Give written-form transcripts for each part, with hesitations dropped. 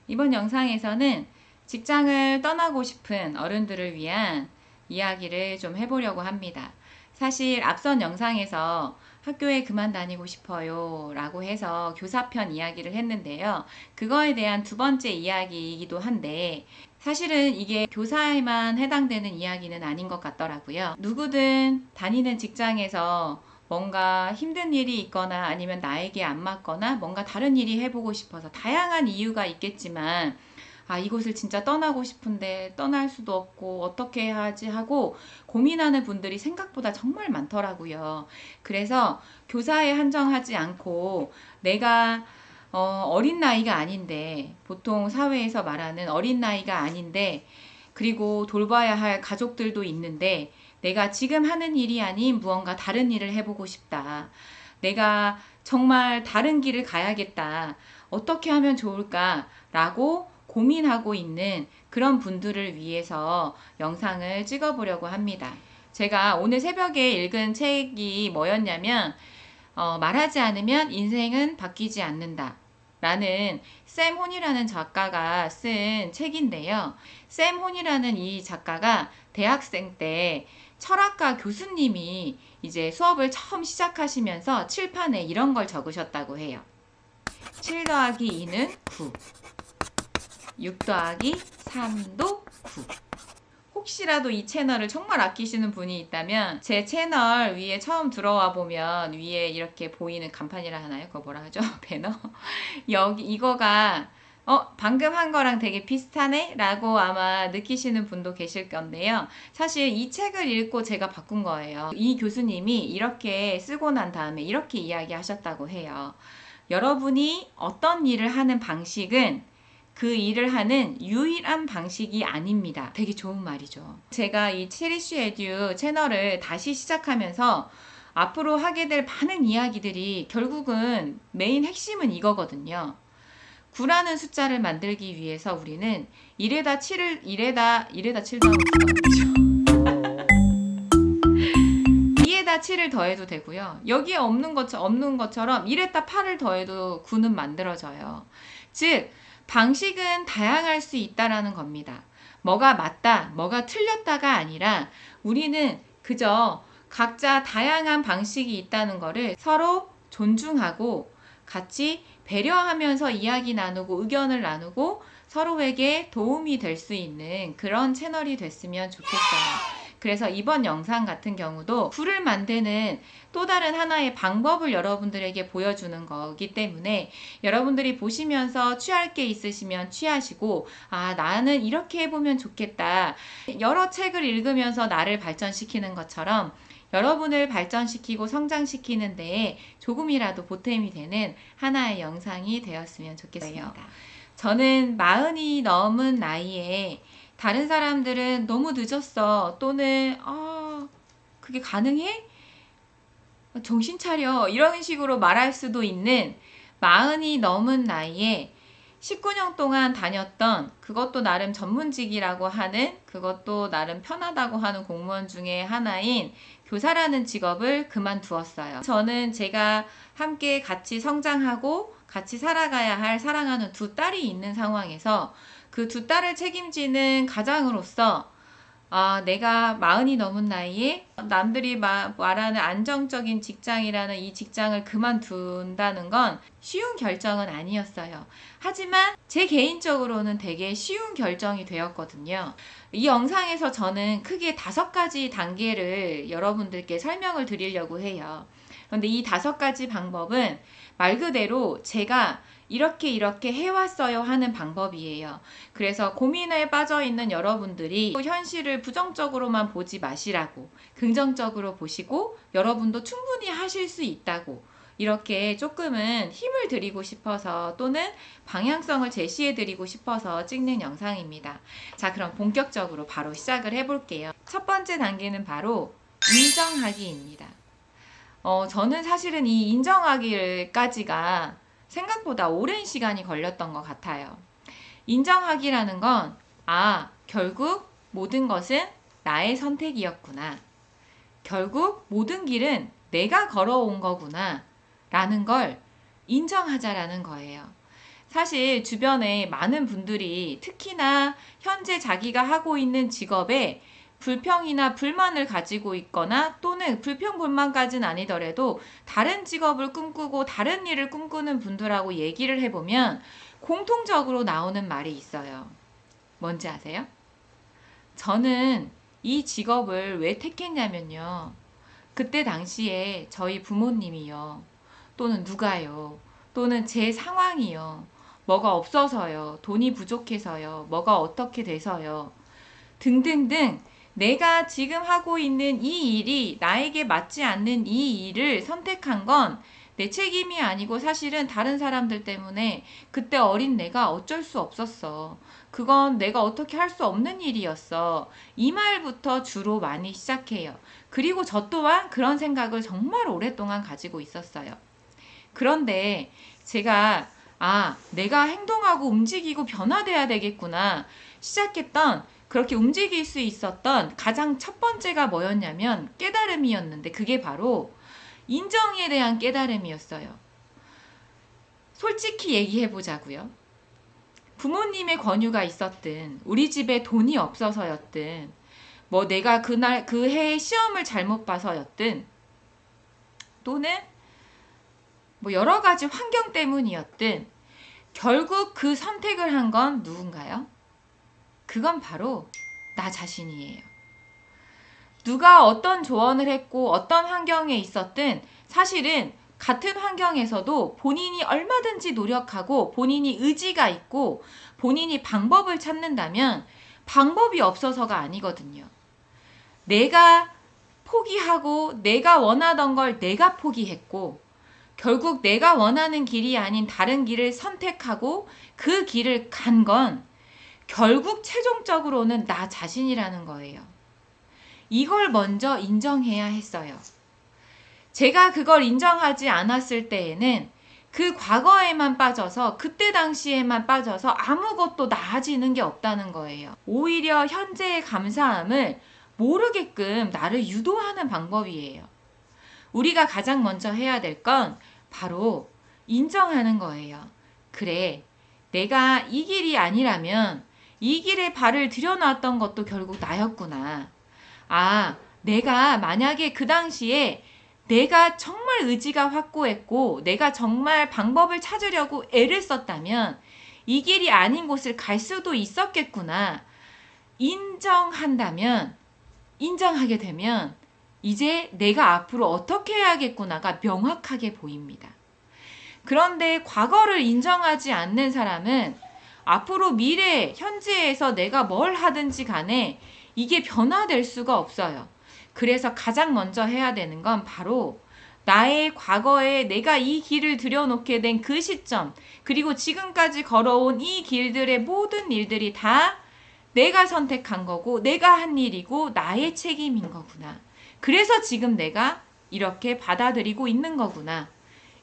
이번 영상에서는 직장을 떠나고 싶은 어른들을 위한 이야기를 좀 해보려고 합니다. 사실 앞선 영상에서 학교에 그만 다니고 싶어요 라고 해서 교사편 이야기를 했는데요. 그거에 대한 두 번째 이야기이기도 한데 사실은 이게 교사에만 해당되는 이야기는 아닌 것 같더라고요. 누구든 다니는 직장에서 뭔가 힘든 일이 있거나 아니면 나에게 안 맞거나 뭔가 다른 일이 해보고 싶어서 다양한 이유가 있겠지만 이곳을 진짜 떠나고 싶은데 떠날 수도 없고 어떻게 해야 하지 하고 고민하는 분들이 생각보다 정말 많더라고요. 그래서 교사에 한정하지 않고 내가 어린 나이가 아닌데 보통 사회에서 말하는 어린 나이가 아닌데 그리고 돌봐야 할 가족들도 있는데 내가 지금 하는 일이 아닌 무언가 다른 일을 해보고 싶다. 내가 정말 다른 길을 가야겠다. 어떻게 하면 좋을까? 라고 고민하고 있는 그런 분들을 위해서 영상을 찍어보려고 합니다. 제가 오늘 새벽에 읽은 책이 뭐였냐면 말하지 않으면 인생은 바뀌지 않는다. 라는 샘 혼이라는 작가가 쓴 책인데요. 샘 혼이라는 이 작가가 대학생 때 철학과 교수님이 이제 수업을 처음 시작하시면서 칠판에 이런 걸 적으셨다고 해요. 7 더하기 2는 9, 6 더하기 3도 9. 혹시라도 이 채널을 정말 아끼시는 분이 있다면 제 채널 위에 처음 들어와 보면 위에 이렇게 보이는 간판이라 하나요? 그거 뭐라 하죠? 배너? 여기 이거가 방금 한 거랑 되게 비슷하네? 라고 아마 느끼시는 분도 계실 건데요. 사실 이 책을 읽고 제가 바꾼 거예요. 이 교수님이 이렇게 쓰고 난 다음에 이렇게 이야기하셨다고 해요. 여러분이 어떤 일을 하는 방식은 그 일을 하는 유일한 방식이 아닙니다. 되게 좋은 말이죠. 제가 이 체리쉬 에듀 채널을 다시 시작하면서 앞으로 하게 될 많은 이야기들이 결국은 메인 핵심은 이거거든요. 9라는 숫자를 만들기 위해서 우리는 1에다 7을 1에다 7 더하면 9가 2에다 7을 더해도 되고요. 여기에 없는 것처럼 1에다 8을 더해도 9는 만들어져요. 즉 방식은 다양할 수 있다라는 겁니다. 뭐가 맞다, 뭐가 틀렸다가 아니라 우리는 그저 각자 다양한 방식이 있다는 것을 서로 존중하고 같이 배려하면서 이야기 나누고 의견을 나누고 서로에게 도움이 될 수 있는 그런 채널이 됐으면 좋겠어요. 그래서 이번 영상 같은 경우도 굴을 만드는 또 다른 하나의 방법을 여러분들에게 보여주는 거기 때문에 여러분들이 보시면서 취할 게 있으시면 취하시고 나는 이렇게 해보면 좋겠다. 여러 책을 읽으면서 나를 발전시키는 것처럼 여러분을 발전시키고 성장시키는 데에 조금이라도 보탬이 되는 하나의 영상이 되었으면 좋겠습니다. 저는 40이 넘은 나이에 다른 사람들은 너무 늦었어 또는 그게 가능해? 정신 차려 이런 식으로 말할 수도 있는 40이 넘은 나이에 19년 동안 다녔던 그것도 나름 전문직이라고 하는 그것도 나름 편하다고 하는 공무원 중에 하나인 교사라는 직업을 그만두었어요. 저는 제가 함께 같이 성장하고 같이 살아가야 할 사랑하는 두 딸이 있는 상황에서 그 두 딸을 책임지는 가장으로서 내가 40이 넘은 나이에 남들이 말하는 안정적인 직장이라는 이 직장을 그만둔다는 건 쉬운 결정은 아니었어요. 하지만 제 개인적으로는 되게 쉬운 결정이 되었거든요. 이 영상에서 저는 크게 5가지 단계를 여러분들께 설명을 드리려고 해요. 그런데 이 5가지 방법은 말 그대로 제가 이렇게 해왔어요 하는 방법이에요. 그래서 고민에 빠져 있는 여러분들이 현실을 부정적으로만 보지 마시라고 긍정적으로 보시고 여러분도 충분히 하실 수 있다고 이렇게 조금은 힘을 드리고 싶어서 또는 방향성을 제시해 드리고 싶어서 찍는 영상입니다. 자, 그럼 본격적으로 바로 시작을 해볼게요. 첫 번째 단계는 바로 인정하기입니다. 저는 사실은 이 인정하기까지가 생각보다 오랜 시간이 걸렸던 것 같아요. 인정하기라는 건, 결국 모든 것은 나의 선택이었구나. 결국 모든 길은 내가 걸어온 거구나. 라는 걸 인정하자라는 거예요. 사실 주변에 많은 분들이 특히나 현재 자기가 하고 있는 직업에 불평이나 불만을 가지고 있거나 또는 불평 불만까지는 아니더라도 다른 직업을 꿈꾸고 다른 일을 꿈꾸는 분들하고 얘기를 해보면 공통적으로 나오는 말이 있어요. 뭔지 아세요? 저는 이 직업을 왜 택했냐면요. 그때 당시에 저희 부모님이요. 또는 누가요. 또는 제 상황이요. 뭐가 없어서요. 돈이 부족해서요. 뭐가 어떻게 돼서요. 등등등 내가 지금 하고 있는 이 일이 나에게 맞지 않는 이 일을 선택한 건 내 책임이 아니고 사실은 다른 사람들 때문에 그때 어린 내가 어쩔 수 없었어. 그건 내가 어떻게 할 수 없는 일이었어. 이 말부터 주로 많이 시작해요. 그리고 저 또한 그런 생각을 정말 오랫동안 가지고 있었어요. 그런데 제가 내가 행동하고 움직이고 변화돼야 되겠구나 시작했던 그렇게 움직일 수 있었던 가장 첫 번째가 뭐였냐면 깨달음이었는데 그게 바로 인정에 대한 깨달음이었어요. 솔직히 얘기해 보자고요. 부모님의 권유가 있었든 우리 집에 돈이 없어서였든 뭐 내가 그날 그 해에 시험을 잘못 봐서였든 또는 뭐 여러 가지 환경 때문이었든 결국 그 선택을 한 건 누군가요? 그건 바로 나 자신이에요. 누가 어떤 조언을 했고 어떤 환경에 있었든 사실은 같은 환경에서도 본인이 얼마든지 노력하고 본인이 의지가 있고 본인이 방법을 찾는다면 방법이 없어서가 아니거든요. 내가 포기하고 내가 원하던 걸 내가 포기했고 결국 내가 원하는 길이 아닌 다른 길을 선택하고 그 길을 간 건 결국 최종적으로는 나 자신이라는 거예요. 이걸 먼저 인정해야 했어요. 제가 그걸 인정하지 않았을 때에는 그 과거에만 빠져서 그때 당시에만 빠져서 아무것도 나아지는 게 없다는 거예요. 오히려 현재의 감사함을 모르게끔 나를 유도하는 방법이에요. 우리가 가장 먼저 해야 될 건 바로 인정하는 거예요. 그래, 내가 이 길이 아니라면 이 길에 발을 들여놨던 것도 결국 나였구나. 내가 만약에 그 당시에 내가 정말 의지가 확고했고 내가 정말 방법을 찾으려고 애를 썼다면 이 길이 아닌 곳을 갈 수도 있었겠구나. 인정하게 되면 이제 내가 앞으로 어떻게 해야겠구나가 명확하게 보입니다. 그런데 과거를 인정하지 않는 사람은 앞으로 미래, 현재에서 내가 뭘 하든지 간에 이게 변화될 수가 없어요. 그래서 가장 먼저 해야 되는 건 바로 나의 과거에 내가 이 길을 들여놓게 된 그 시점, 그리고 지금까지 걸어온 이 길들의 모든 일들이 다 내가 선택한 거고 내가 한 일이고 나의 책임인 거구나. 그래서 지금 내가 이렇게 받아들이고 있는 거구나.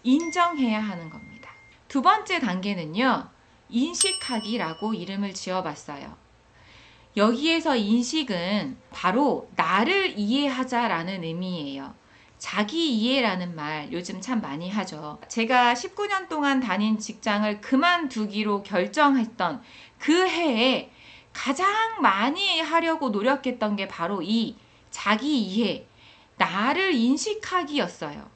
인정해야 하는 겁니다. 두 번째 단계는요. 인식하기라고 이름을 지어봤어요. 여기에서 인식은 바로 나를 이해하자라는 의미예요. 자기 이해라는 말 요즘 참 많이 하죠. 제가 19년 동안 다닌 직장을 그만두기로 결정했던 그 해에 가장 많이 하려고 노력했던 게 바로 이 자기 이해, 나를 인식하기였어요.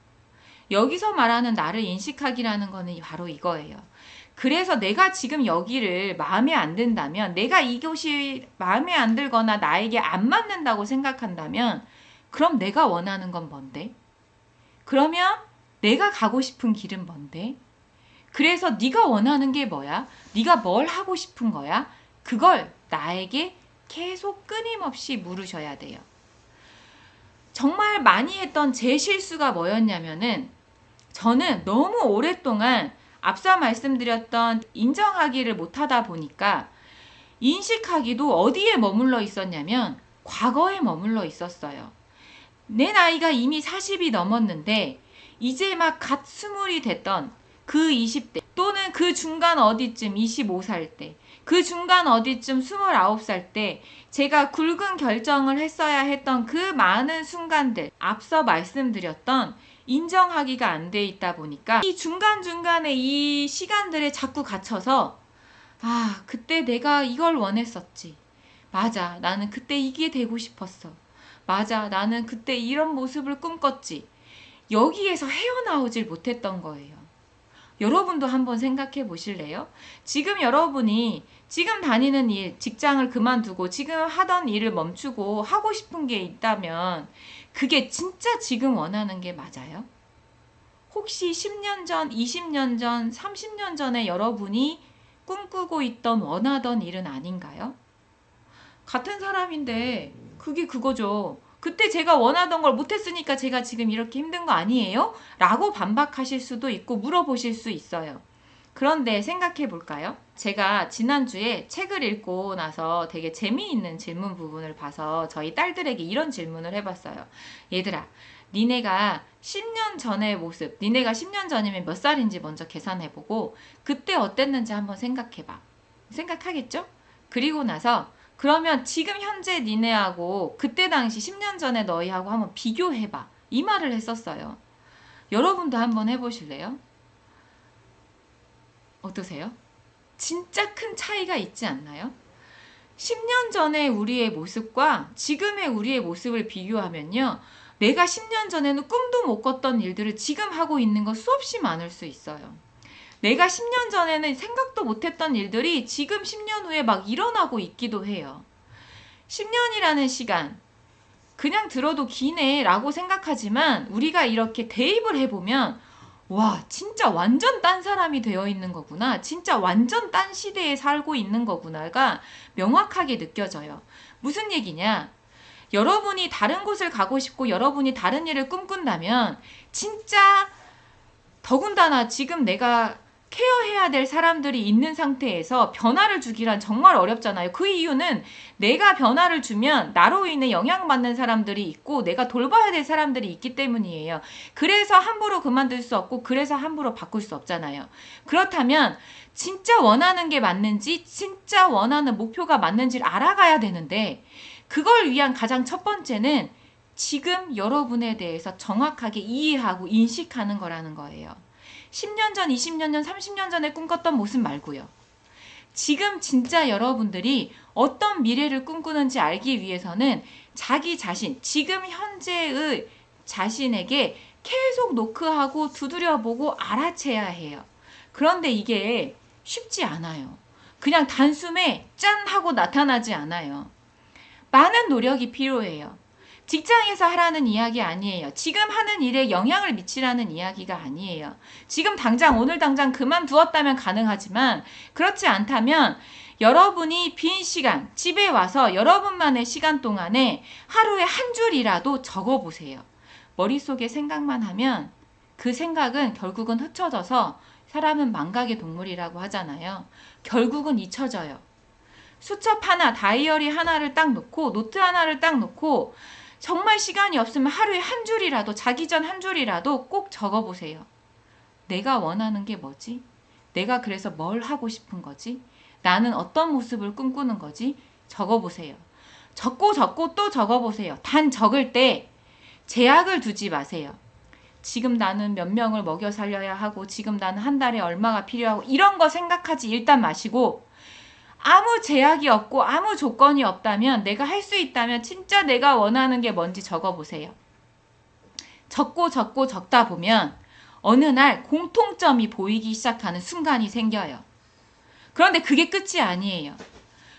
여기서 말하는 나를 인식하기라는 거는 바로 이거예요. 그래서 내가 지금 여기를 마음에 안 든다면, 내가 이곳이 마음에 안 들거나 나에게 안 맞는다고 생각한다면 그럼 내가 원하는 건 뭔데? 그러면 내가 가고 싶은 길은 뭔데? 그래서 네가 원하는 게 뭐야? 네가 뭘 하고 싶은 거야? 그걸 나에게 계속 끊임없이 물으셔야 돼요. 정말 많이 했던 제 실수가 뭐였냐면은 저는 너무 오랫동안 앞서 말씀드렸던 인정하기를 못하다 보니까 인식하기도 어디에 머물러 있었냐면 과거에 머물러 있었어요. 내 나이가 이미 40이 넘었는데 이제 막 갓 20이 됐던 그 20대 또는 그 중간 어디쯤 25살 때 그 중간 어디쯤 29살 때 제가 굵은 결정을 했어야 했던 그 많은 순간들 앞서 말씀드렸던 인정하기가 안 돼 있다 보니까 이 중간중간에 이 시간들에 자꾸 갇혀서 아, 그때 내가 이걸 원했었지. 맞아, 나는 그때 이게 되고 싶었어. 맞아, 나는 그때 이런 모습을 꿈꿨지. 여기에서 헤어나오질 못했던 거예요. 여러분도 한번 생각해 보실래요? 지금 여러분이 지금 다니는 일, 직장을 그만두고 지금 하던 일을 멈추고 하고 싶은 게 있다면 그게 진짜 지금 원하는 게 맞아요? 혹시 10년 전, 20년 전, 30년 전에 여러분이 꿈꾸고 있던 원하던 일은 아닌가요? 같은 사람인데 그게 그거죠. 그때 제가 원하던 걸 못했으니까 제가 지금 이렇게 힘든 거 아니에요? 라고 반박하실 수도 있고 물어보실 수 있어요. 그런데 생각해 볼까요? 제가 지난주에 책을 읽고 나서 되게 재미있는 질문 부분을 봐서 저희 딸들에게 이런 질문을 해봤어요. 얘들아, 니네가 10년 전의 모습, 니네가 10년 전이면 몇 살인지 먼저 계산해보고 그때 어땠는지 한번 생각해봐. 생각하겠죠? 그리고 나서 그러면 지금 현재 니네하고 그때 당시 10년 전에 너희하고 한번 비교해봐. 이 말을 했었어요. 여러분도 한번 해보실래요? 어떠세요? 진짜 큰 차이가 있지 않나요? 10년 전의 우리의 모습과 지금의 우리의 모습을 비교하면요. 내가 10년 전에는 꿈도 못 꿨던 일들을 지금 하고 있는 거 수없이 많을 수 있어요. 내가 10년 전에는 생각도 못했던 일들이 지금 10년 후에 막 일어나고 있기도 해요. 10년이라는 시간, 그냥 들어도 기네 라고 생각하지만 우리가 이렇게 대입을 해보면 와, 진짜 완전 딴 사람이 되어 있는 거구나. 진짜 완전 딴 시대에 살고 있는 거구나가 명확하게 느껴져요. 무슨 얘기냐? 여러분이 다른 곳을 가고 싶고 여러분이 다른 일을 꿈꾼다면 진짜 더군다나 지금 내가 케어해야 될 사람들이 있는 상태에서 변화를 주기란 정말 어렵잖아요. 그 이유는 내가 변화를 주면 나로 인해 영향받는 사람들이 있고 내가 돌봐야 될 사람들이 있기 때문이에요. 그래서 함부로 그만둘 수 없고 그래서 함부로 바꿀 수 없잖아요. 그렇다면 진짜 원하는 게 맞는지 진짜 원하는 목표가 맞는지를 알아가야 되는데 그걸 위한 가장 첫 번째는 지금 여러분에 대해서 정확하게 이해하고 인식하는 거라는 거예요. 10년 전, 20년 전, 30년 전에 꿈꿨던 모습 말고요. 지금 진짜 여러분들이 어떤 미래를 꿈꾸는지 알기 위해서는 자기 자신, 지금 현재의 자신에게 계속 노크하고 두드려보고 알아채야 해요. 그런데 이게 쉽지 않아요. 그냥 단숨에 짠 하고 나타나지 않아요. 많은 노력이 필요해요. 직장에서 하라는 이야기 아니에요. 지금 하는 일에 영향을 미치라는 이야기가 아니에요. 지금 당장 오늘 당장 그만두었다면 가능하지만 그렇지 않다면 여러분이 빈 시간 집에 와서 여러분만의 시간 동안에 하루에 한 줄이라도 적어보세요. 머릿속에 생각만 하면 그 생각은 결국은 흩어져서 사람은 망각의 동물이라고 하잖아요. 결국은 잊혀져요. 수첩 하나, 다이어리 하나를 딱 놓고 노트 하나를 딱 놓고 정말 시간이 없으면 하루에 한 줄이라도 자기 전 한 줄이라도 꼭 적어보세요. 내가 원하는 게 뭐지? 내가 그래서 뭘 하고 싶은 거지? 나는 어떤 모습을 꿈꾸는 거지? 적어보세요. 적고 또 적어보세요. 단 적을 때 제약을 두지 마세요. 지금 나는 몇 명을 먹여 살려야 하고 지금 나는 한 달에 얼마가 필요하고 이런 거 생각하지 일단 마시고 아무 제약이 없고 아무 조건이 없다면 내가 할 수 있다면 진짜 내가 원하는 게 뭔지 적어보세요. 적고 적다 보면 어느 날 공통점이 보이기 시작하는 순간이 생겨요. 그런데 그게 끝이 아니에요.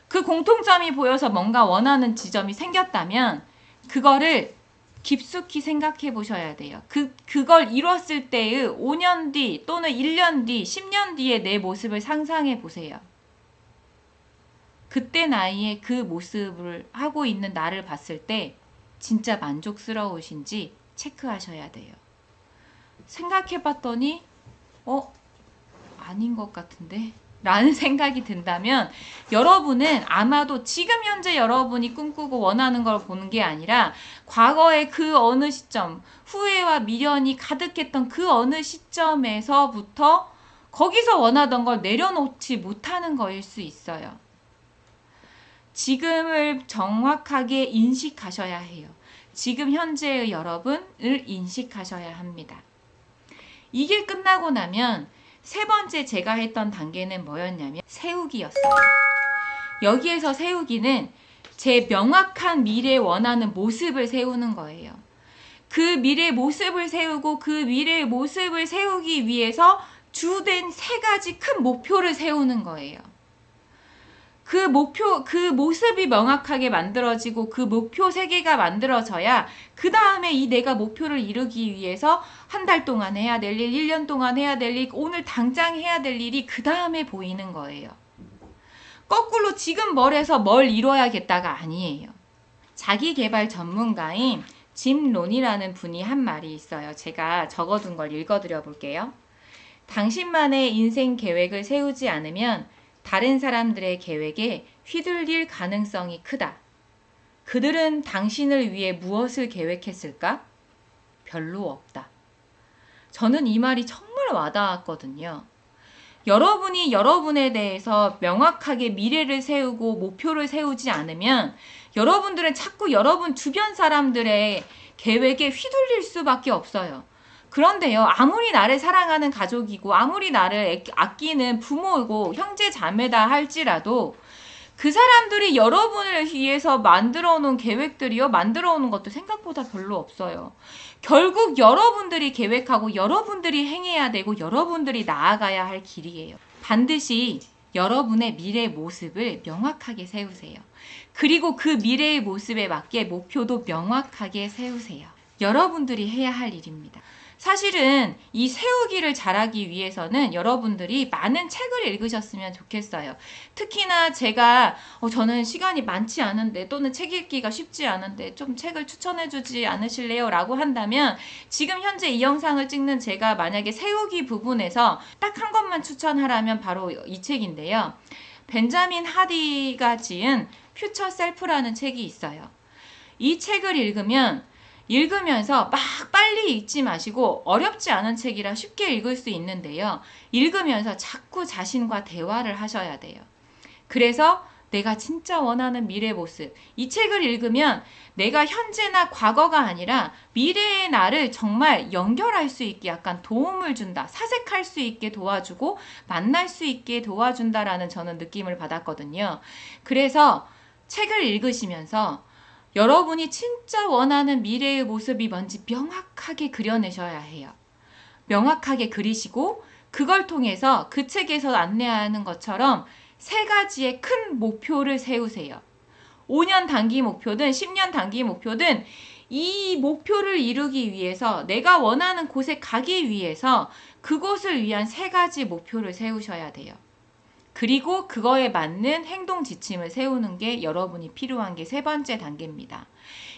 그 공통점이 보여서 뭔가 원하는 지점이 생겼다면 그거를 깊숙이 생각해 보셔야 돼요. 그걸 이뤘을 때의 5년 뒤 또는 1년 뒤, 10년 뒤의 내 모습을 상상해 보세요. 그때 나이에 그 모습을 하고 있는 나를 봤을 때 진짜 만족스러우신지 체크하셔야 돼요. 생각해 봤더니 아닌 것 같은데? 라는 생각이 든다면 여러분은 아마도 지금 현재 여러분이 꿈꾸고 원하는 걸 보는 게 아니라 과거의 그 어느 시점, 후회와 미련이 가득했던 그 어느 시점에서부터 거기서 원하던 걸 내려놓지 못하는 거일 수 있어요. 지금을 정확하게 인식하셔야 해요. 지금 현재의 여러분을 인식하셔야 합니다. 이게 끝나고 나면 세 번째 제가 했던 단계는 뭐였냐면 세우기였어요. 여기에서 세우기는 제 명확한 미래에 원하는 모습을 세우는 거예요. 그 미래의 모습을 세우고 그 미래의 모습을 세우기 위해서 주된 세 가지 큰 목표를 세우는 거예요. 그 모습이 명확하게 만들어지고 그 목표 세 개가 만들어져야 그 다음에 이 내가 목표를 이루기 위해서 한 달 동안 해야 될 일, 1년 동안 해야 될 일, 오늘 당장 해야 될 일이 그 다음에 보이는 거예요. 거꾸로 지금 뭘 해서 뭘 이뤄야겠다가 아니에요. 자기계발 전문가인 짐 론이라는 분이 한 말이 있어요. 제가 적어둔 걸 읽어드려 볼게요. 당신만의 인생 계획을 세우지 않으면 다른 사람들의 계획에 휘둘릴 가능성이 크다. 그들은 당신을 위해 무엇을 계획했을까? 별로 없다. 저는 이 말이 정말 와닿았거든요. 여러분이 여러분에 대해서 명확하게 미래를 세우고 목표를 세우지 않으면 여러분들은 자꾸 여러분 주변 사람들의 계획에 휘둘릴 수밖에 없어요. 그런데요, 아무리 나를 사랑하는 가족이고 아무리 나를 아끼는 부모이고 형제 자매다 할지라도 그 사람들이 여러분을 위해서 만들어 놓은 계획들이요, 만들어 놓은 것도 생각보다 별로 없어요. 결국 여러분들이 계획하고 여러분들이 행해야 되고 여러분들이 나아가야 할 길이에요. 반드시 여러분의 미래의 모습을 명확하게 세우세요. 그리고 그 미래의 모습에 맞게 목표도 명확하게 세우세요. 여러분들이 해야 할 일입니다. 사실은 이 세우기를 잘하기 위해서는 여러분들이 많은 책을 읽으셨으면 좋겠어요. 특히나 저는 시간이 많지 않은데 또는 책 읽기가 쉽지 않은데 좀 책을 추천해 주지 않으실래요? 라고 한다면 지금 현재 이 영상을 찍는 제가 만약에 세우기 부분에서 딱 한 것만 추천하라면 바로 이 책인데요. 벤자민 하디가 지은 퓨처 셀프라는 책이 있어요. 이 책을 읽으면서 막 빨리 읽지 마시고 어렵지 않은 책이라 쉽게 읽을 수 있는데요. 읽으면서 자꾸 자신과 대화를 하셔야 돼요. 그래서 내가 진짜 원하는 미래 모습. 이 책을 읽으면 내가 현재나 과거가 아니라 미래의 나를 정말 연결할 수 있게 약간 도움을 준다. 사색할 수 있게 도와주고 만날 수 있게 도와준다라는 저는 느낌을 받았거든요. 그래서 책을 읽으시면서 여러분이 진짜 원하는 미래의 모습이 뭔지 명확하게 그려내셔야 해요. 명확하게 그리시고 그걸 통해서 그 책에서 안내하는 것처럼 세 가지의 큰 목표를 세우세요. 5년 단기 목표든 10년 단기 목표든 이 목표를 이루기 위해서 내가 원하는 곳에 가기 위해서 그곳을 위한 세 가지 목표를 세우셔야 돼요. 그리고 그거에 맞는 행동 지침을 세우는 게 여러분이 필요한 게 세 번째 단계입니다.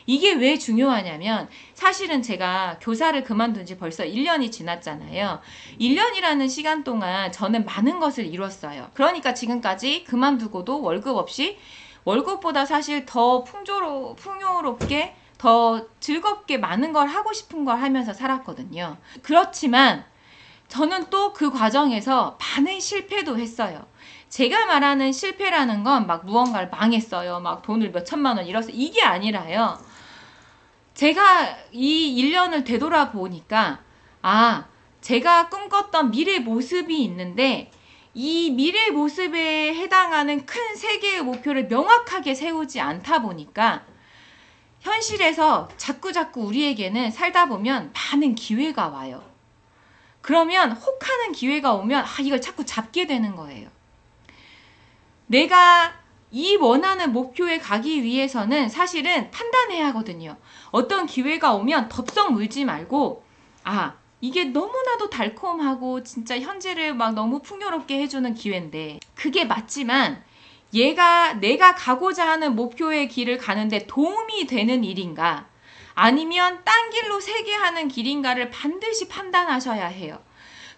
이게 왜 중요하냐면 사실은 제가 교사를 그만둔 지 벌써 1년이 지났잖아요. 1년이라는 시간 동안 저는 많은 것을 이뤘어요. 그러니까 지금까지 그만두고도 월급 없이 월급보다 사실 더 풍요롭게 더 즐겁게 많은 걸 하고 싶은 걸 하면서 살았거든요. 그렇지만 저는 또 그 과정에서 많은 실패도 했어요. 제가 말하는 실패라는 건 막 무언가를 망했어요. 막 돈을 몇 천만 원 잃었어요. 이게 아니라요. 제가 이 1년을 되돌아보니까 제가 꿈꿨던 미래 모습이 있는데 이 미래 모습에 해당하는 큰 세 개의 목표를 명확하게 세우지 않다 보니까 현실에서 자꾸 우리에게는 살다 보면 많은 기회가 와요. 그러면 혹하는 기회가 오면 이걸 자꾸 잡게 되는 거예요. 내가 이 원하는 목표에 가기 위해서는 사실은 판단해야 하거든요. 어떤 기회가 오면 덥석 물지 말고 이게 너무나도 달콤하고 진짜 현재를 막 너무 풍요롭게 해주는 기회인데 그게 맞지만 내가 가고자 하는 목표의 길을 가는데 도움이 되는 일인가 아니면 딴 길로 세게 하는 길인가를 반드시 판단하셔야 해요.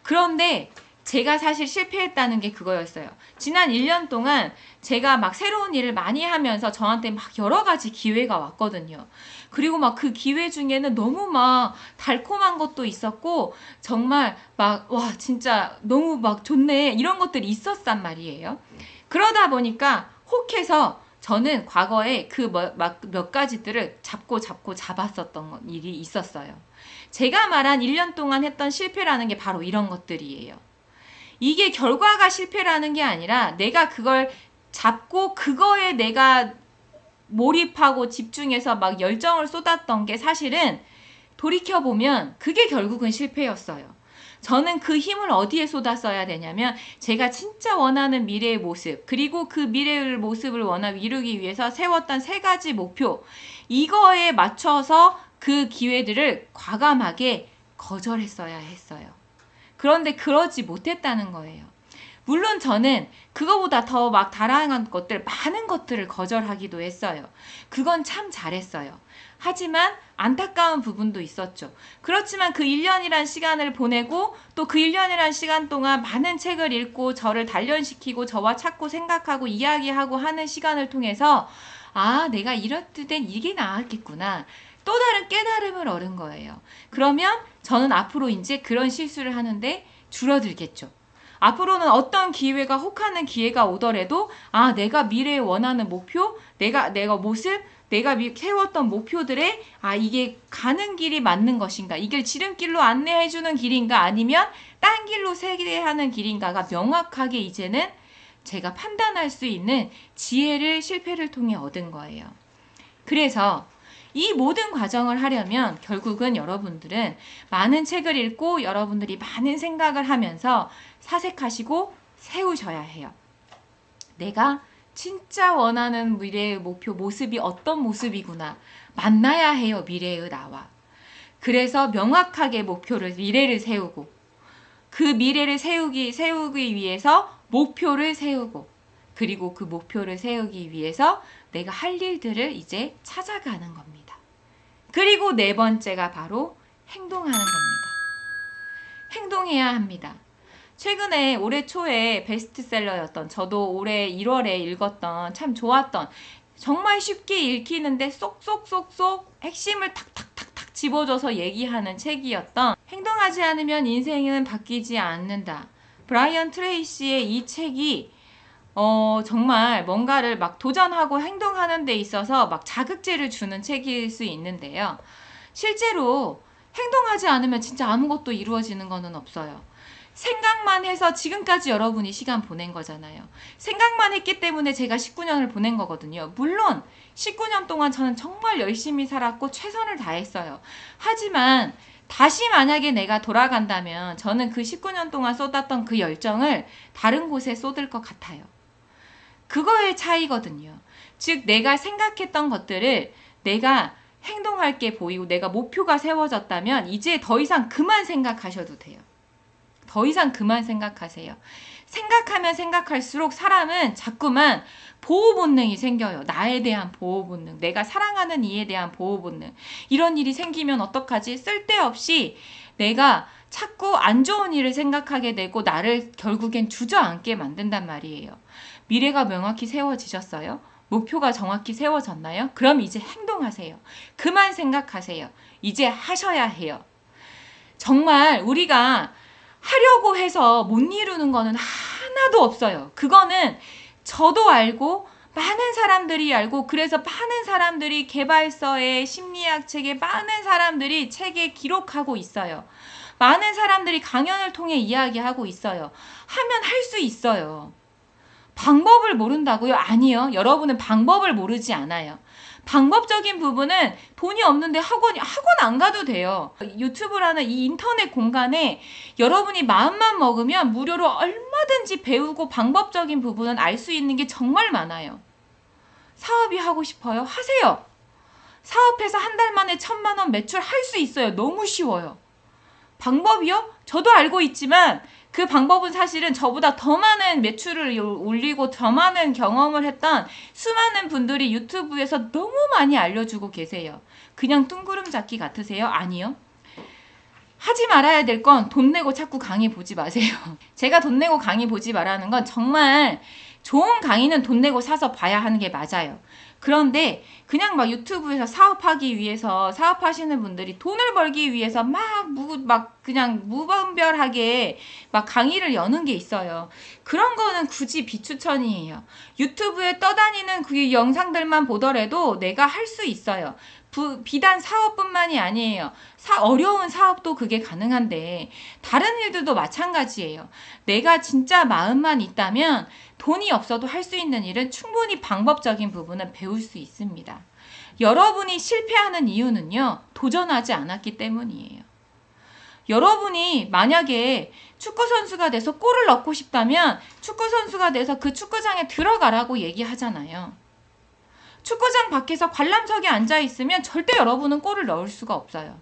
그런데 제가 사실 실패했다는 게 그거였어요. 지난 1년 동안 제가 막 새로운 일을 많이 하면서 저한테 막 여러 가지 기회가 왔거든요. 그리고 막 그 기회 중에는 너무 막 달콤한 것도 있었고 정말 막 진짜 너무 막 좋네 이런 것들이 있었단 말이에요. 그러다 보니까 혹해서 저는 과거에 그 몇 가지들을 잡았었던 일이 있었어요. 제가 말한 1년 동안 했던 실패라는 게 바로 이런 것들이에요. 이게 결과가 실패라는 게 아니라 내가 그걸 잡고 그거에 내가 몰입하고 집중해서 막 열정을 쏟았던 게 사실은 돌이켜보면 그게 결국은 실패였어요. 저는 그 힘을 어디에 쏟았어야 되냐면 제가 진짜 원하는 미래의 모습, 그리고 그 미래의 모습을 이루기 위해서 세웠던 3가지 목표, 이거에 맞춰서 그 기회들을 과감하게 거절했어야 했어요. 그런데 그러지 못했다는 거예요. 물론 저는 그거보다 더 막 다양한 것들, 많은 것들을 거절하기도 했어요. 그건 참 잘했어요. 하지만 안타까운 부분도 있었죠. 그렇지만 그 1년이란 시간을 보내고 또 그 1년이란 시간 동안 많은 책을 읽고 저를 단련시키고 저와 찾고 생각하고 이야기하고 하는 시간을 통해서 아, 내가 이럴 땐 이게 나았겠구나. 또 다른 깨달음을 얻은 거예요. 그러면 저는 앞으로 이제 그런 실수를 하는데 줄어들겠죠. 앞으로는 어떤 기회가 혹하는 기회가 오더라도 아, 내가 미래에 원하는 목표, 내가 모습, 내가 세웠던 목표들에 아, 이게 가는 길이 맞는 것인가, 이게 지름길로 안내해주는 길인가, 아니면 딴 길로 세계하는 길인가가 명확하게 이제는 제가 판단할 수 있는 지혜를 실패를 통해 얻은 거예요. 그래서 이 모든 과정을 하려면 결국은 여러분들은 많은 책을 읽고 여러분들이 많은 생각을 하면서 사색하시고 세우셔야 해요. 내가 진짜 원하는 미래의 목표, 모습이 어떤 모습이구나. 만나야 해요, 미래의 나와. 그래서 명확하게 미래를 세우고, 그 미래를 세우기 위해서 목표를 세우고, 그리고 그 목표를 세우기 위해서 내가 할 일들을 이제 찾아가는 겁니다. 그리고 4번째가 바로 행동하는 겁니다. 행동해야 합니다. 최근에 올해 초에 베스트셀러였던, 저도 올해 1월에 읽었던, 참 좋았던, 정말 쉽게 읽히는데 쏙쏙쏙쏙 핵심을 탁탁탁탁 집어줘서 얘기하는 책이었던 행동하지 않으면 인생은 바뀌지 않는다. 브라이언 트레이시의 이 책이 정말 뭔가를 막 도전하고 행동하는 데 있어서 막 자극제를 주는 책일 수 있는데요. 실제로 행동하지 않으면 진짜 아무것도 이루어지는 거는 없어요. 생각만 해서 지금까지 여러분이 시간 보낸 거잖아요. 생각만 했기 때문에 제가 19년을 보낸 거거든요. 물론 19년 동안 저는 정말 열심히 살았고 최선을 다했어요. 하지만 다시 만약에 내가 돌아간다면 저는 그 19년 동안 쏟았던 그 열정을 다른 곳에 쏟을 것 같아요. 그거의 차이거든요. 즉 내가 생각했던 것들을 내가 행동할 게 보이고 내가 목표가 세워졌다면 이제 더 이상 그만 생각하셔도 돼요. 더 이상 그만 생각하세요. 생각하면 생각할수록 사람은 자꾸만 보호 본능이 생겨요. 나에 대한 보호 본능, 내가 사랑하는 이에 대한 보호 본능. 이런 일이 생기면 어떡하지? 쓸데없이 내가 자꾸 안 좋은 일을 생각하게 되고 나를 결국엔 주저앉게 만든단 말이에요. 미래가 명확히 세워지셨어요? 목표가 정확히 세워졌나요? 그럼 이제 행동하세요. 그만 생각하세요. 이제 하셔야 해요. 정말 우리가 하려고 해서 못 이루는 거는 하나도 없어요. 그거는 저도 알고 많은 사람들이 알고, 그래서 많은 사람들이 개발서에, 심리학 책에 많은 사람들이 책에 기록하고 있어요. 많은 사람들이 강연을 통해 이야기하고 있어요. 하면 할 수 있어요. 방법을 모른다고요? 아니요. 여러분은 방법을 모르지 않아요. 방법적인 부분은 돈이 없는데 학원 안 가도 돼요. 유튜브라는 이 인터넷 공간에 여러분이 마음만 먹으면 무료로 얼마든지 배우고 방법적인 부분은 알 수 있는 게 정말 많아요. 사업이 하고 싶어요? 하세요. 사업해서 한 달 만에 1,000만 원 매출 할 수 있어요. 너무 쉬워요. 방법이요? 저도 알고 있지만 그 방법은 사실은 저보다 더 많은 매출을 올리고 더 많은 경험을 했던 수많은 분들이 유튜브에서 너무 많이 알려주고 계세요. 그냥 뚱구름 잡기 같으세요? 아니요. 하지 말아야 될 건 돈 내고 자꾸 강의 보지 마세요. 제가 돈 내고 강의 보지 말라는 건 정말 좋은 강의는 돈 내고 사서 봐야 하는 게 맞아요. 그런데 그냥 막 유튜브에서 사업하기 위해서 사업하시는 분들이 돈을 벌기 위해서 막 그냥 무분별하게 막 강의를 여는 게 있어요. 그런 거는 굳이 비추천이에요. 유튜브에 떠다니는 그 영상들만 보더라도 내가 할 수 있어요. 비단 사업뿐만이 아니에요. 어려운 사업도 그게 가능한데 다른 일들도 마찬가지예요. 내가 진짜 마음만 있다면 돈이 없어도 할 수 있는 일은 충분히 방법적인 부분은 배울 수 있습니다. 여러분이 실패하는 이유는요, 도전하지 않았기 때문이에요. 여러분이 만약에 축구선수가 돼서 골을 넣고 싶다면 축구선수가 돼서 그 축구장에 들어가라고 얘기하잖아요. 축구장 밖에서 관람석에 앉아 있으면 절대 여러분은 골을 넣을 수가 없어요.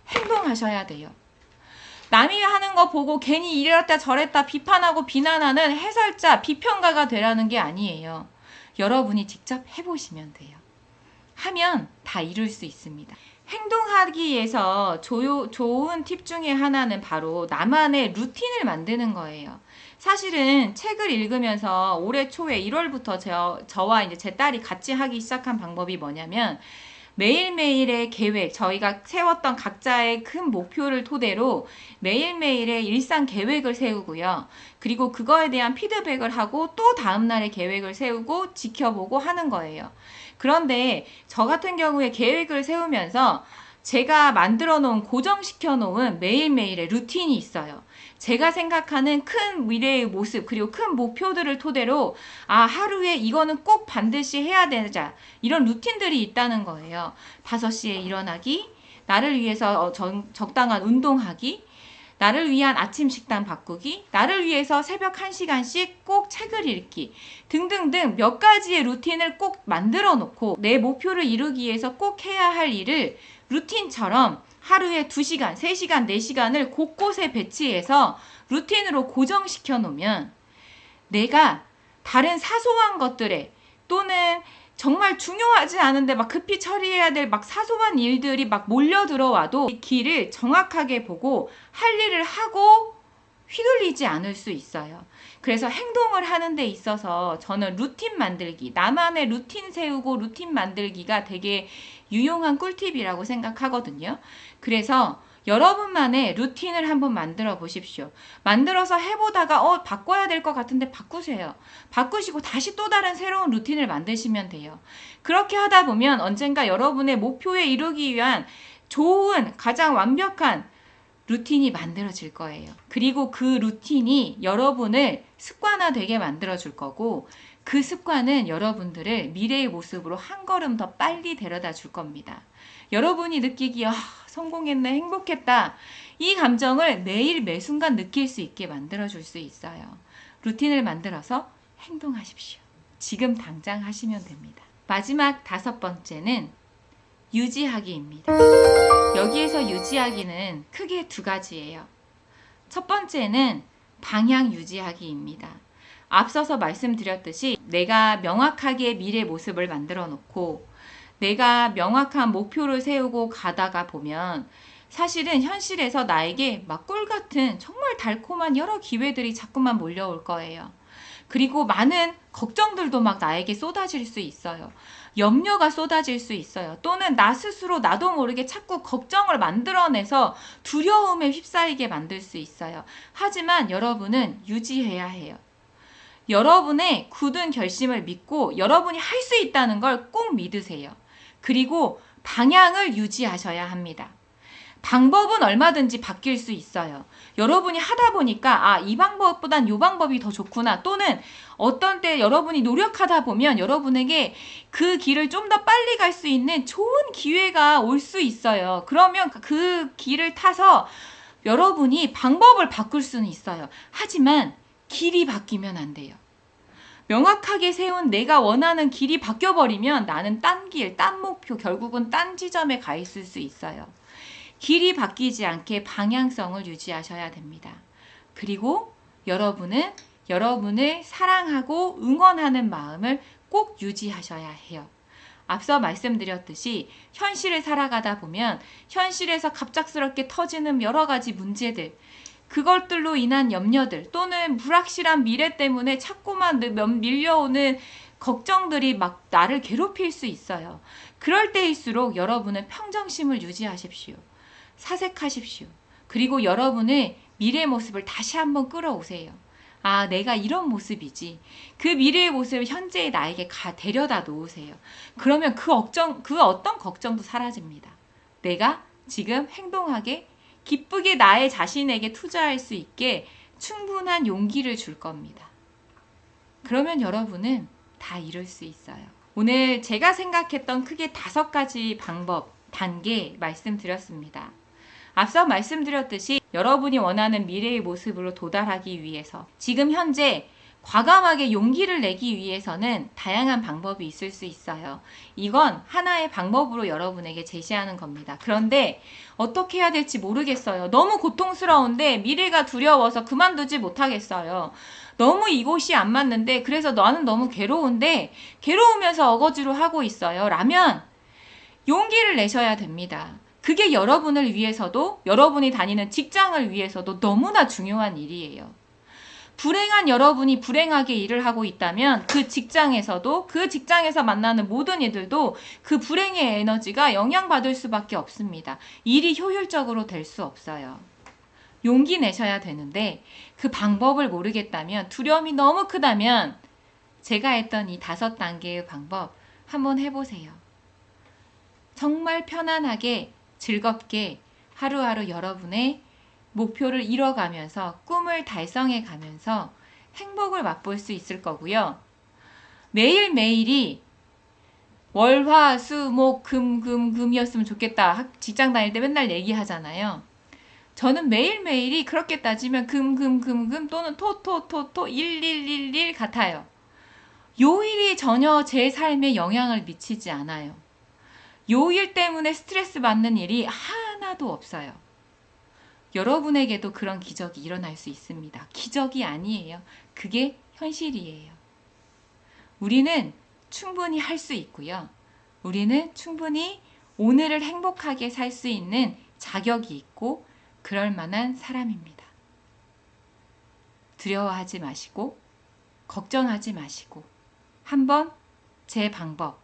행동하셔야 돼요. 남이 하는 거 보고 괜히 이랬다 저랬다 비판하고 비난하는 해설자, 비평가가 되라는 게 아니에요. 여러분이 직접 해보시면 돼요. 하면 다 이룰 수 있습니다. 행동하기 위해서 좋은 팁 중에 하나는 바로 나만의 루틴을 만드는 거예요. 사실은 책을 읽으면서 올해 초에 1월부터 저와 이제 제 딸이 같이 하기 시작한 방법이 뭐냐면 매일매일의 계획, 저희가 세웠던 각자의 큰 목표를 토대로 매일매일의 일상 계획을 세우고요. 그리고 그거에 대한 피드백을 하고 또 다음날의 계획을 세우고 지켜보고 하는 거예요. 그런데 저 같은 경우에 계획을 세우면서 제가 만들어 놓은 고정시켜 놓은 매일매일의 루틴이 있어요. 제가 생각하는 큰 미래의 모습 그리고 큰 목표들을 토대로 하루에 이거는 꼭 반드시 해야 되자 이런 루틴들이 있다는 거예요. 5시에 일어나기, 나를 위해서 적당한 운동하기, 나를 위한 아침 식단 바꾸기, 나를 위해서 새벽 1시간씩 꼭 책을 읽기 등등등 몇 가지의 루틴을 꼭 만들어 놓고 내 목표를 이루기 위해서 꼭 해야 할 일을 루틴처럼 하루에 2시간, 3시간, 4시간을 곳곳에 배치해서 루틴으로 고정시켜 놓으면 내가 다른 사소한 것들에 또는 정말 중요하지 않은데 막 급히 처리해야 될 막 사소한 일들이 막 몰려 들어와도 이 길을 정확하게 보고 할 일을 하고 휘둘리지 않을 수 있어요. 그래서 행동을 하는 데 있어서 저는 루틴 만들기, 나만의 루틴 세우고 루틴 만들기가 되게 유용한 꿀팁이라고 생각하거든요. 그래서 여러분만의 루틴을 한번 만들어 보십시오. 만들어서 해보다가 바꿔야 될 것 같은데 바꾸세요. 바꾸시고 다시 또 다른 새로운 루틴을 만드시면 돼요. 그렇게 하다 보면 언젠가 여러분의 목표에 이루기 위한 좋은 가장 완벽한 루틴이 만들어질 거예요. 그리고 그 루틴이 여러분을 습관화되게 만들어 줄 거고 그 습관은 여러분들을 미래의 모습으로 한 걸음 더 빨리 데려다 줄 겁니다. 여러분이 느끼기에 성공했네, 행복했다. 이 감정을 매일 매순간 느낄 수 있게 만들어 줄 수 있어요. 루틴을 만들어서 행동하십시오. 지금 당장 하시면 됩니다. 마지막 5번째는 유지하기입니다. 여기에서 유지하기는 크게 2가지예요. 첫 번째는 방향 유지하기입니다. 앞서서 말씀드렸듯이 내가 명확하게 미래 모습을 만들어 놓고 내가 명확한 목표를 세우고 가다가 보면 사실은 현실에서 나에게 막 꿀같은 정말 달콤한 여러 기회들이 자꾸만 몰려올 거예요. 그리고 많은 걱정들도 막 나에게 쏟아질 수 있어요. 염려가 쏟아질 수 있어요. 또는 나 스스로 나도 모르게 자꾸 걱정을 만들어내서 두려움에 휩싸이게 만들 수 있어요. 하지만 여러분은 유지해야 해요. 여러분의 굳은 결심을 믿고 여러분이 할 수 있다는 걸 꼭 믿으세요. 그리고 방향을 유지하셔야 합니다. 방법은 얼마든지 바뀔 수 있어요. 여러분이 하다 보니까 이 방법보단 이 방법이 더 좋구나. 또는 어떤 때 여러분이 노력하다 보면 여러분에게 그 길을 좀 더 빨리 갈 수 있는 좋은 기회가 올 수 있어요. 그러면 그 길을 타서 여러분이 방법을 바꿀 수는 있어요. 하지만 길이 바뀌면 안 돼요. 명확하게 세운 내가 원하는 길이 바뀌어버리면 나는 딴 길, 딴 목표, 결국은 딴 지점에 가 있을 수 있어요. 길이 바뀌지 않게 방향성을 유지하셔야 됩니다. 그리고 여러분은 여러분을 사랑하고 응원하는 마음을 꼭 유지하셔야 해요. 앞서 말씀드렸듯이 현실을 살아가다 보면 현실에서 갑작스럽게 터지는 여러 가지 문제들, 그것들로 인한 염려들 또는 불확실한 미래 때문에 자꾸만 밀려오는 걱정들이 막 나를 괴롭힐 수 있어요. 그럴 때일수록 여러분은 평정심을 유지하십시오. 사색하십시오. 그리고 여러분의 미래의 모습을 다시 한번 끌어오세요. 아, 내가 이런 모습이지. 그 미래의 모습을 현재의 나에게 데려다 놓으세요. 그러면 그 어떤 걱정도 사라집니다. 내가 지금 행동하게 기쁘게 나의 자신에게 투자할 수 있게 충분한 용기를 줄 겁니다. 그러면 여러분은 다 이룰 수 있어요. 오늘 제가 생각했던 크게 5가지 방법, 단계 말씀드렸습니다. 앞서 말씀드렸듯이 여러분이 원하는 미래의 모습으로 도달하기 위해서 지금 현재 과감하게 용기를 내기 위해서는 다양한 방법이 있을 수 있어요. 이건 하나의 방법으로 여러분에게 제시하는 겁니다. 그런데 어떻게 해야 될지 모르겠어요. 너무 고통스러운데 미래가 두려워서 그만두지 못하겠어요. 너무 이곳이 안 맞는데 그래서 나는 너무 괴로운데 괴로우면서 어거지로 하고 있어요. 라면 용기를 내셔야 됩니다. 그게 여러분을 위해서도 여러분이 다니는 직장을 위해서도 너무나 중요한 일이에요. 불행한 여러분이 불행하게 일을 하고 있다면 그 직장에서도 그 직장에서 만나는 모든 이들도 그 불행의 에너지가 영향받을 수밖에 없습니다. 일이 효율적으로 될 수 없어요. 용기 내셔야 되는데 그 방법을 모르겠다면 두려움이 너무 크다면 제가 했던 이 5단계의 방법 한번 해보세요. 정말 편안하게 즐겁게 하루하루 여러분의 목표를 이뤄가면서 꿈을 달성해 가면서 행복을 맛볼 수 있을 거고요. 매일매일이 월, 화, 수, 목, 금이었으면 좋겠다. 직장 다닐 때 맨날 얘기하잖아요. 저는 매일매일이 그렇게 따지면 금 또는 토 1111 같아요. 요일이 전혀 제 삶에 영향을 미치지 않아요. 요일 때문에 스트레스 받는 일이 하나도 없어요. 여러분에게도 그런 기적이 일어날 수 있습니다. 기적이 아니에요. 그게 현실이에요. 우리는 충분히 할 수 있고요. 우리는 충분히 오늘을 행복하게 살 수 있는 자격이 있고 그럴 만한 사람입니다. 두려워하지 마시고 걱정하지 마시고 한번 제 방법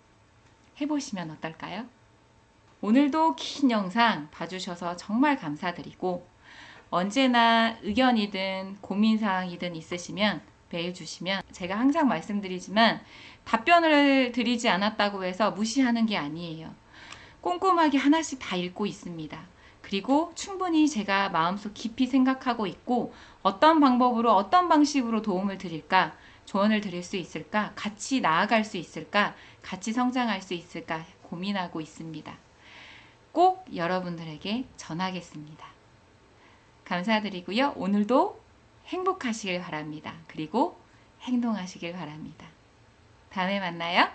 해보시면 어떨까요? 오늘도 긴 영상 봐주셔서 정말 감사드리고 언제나 의견이든 고민사항이든 있으시면 메일 주시면 제가 항상 말씀드리지만 답변을 드리지 않았다고 해서 무시하는 게 아니에요. 꼼꼼하게 하나씩 다 읽고 있습니다. 그리고 충분히 제가 마음속 깊이 생각하고 있고 어떤 방법으로 어떤 방식으로 도움을 드릴까 조언을 드릴 수 있을까 같이 나아갈 수 있을까 같이 성장할 수 있을까 고민하고 있습니다. 꼭 여러분들에게 전하겠습니다. 감사드리고요. 오늘도 행복하시길 바랍니다. 그리고 행동하시길 바랍니다. 다음에 만나요.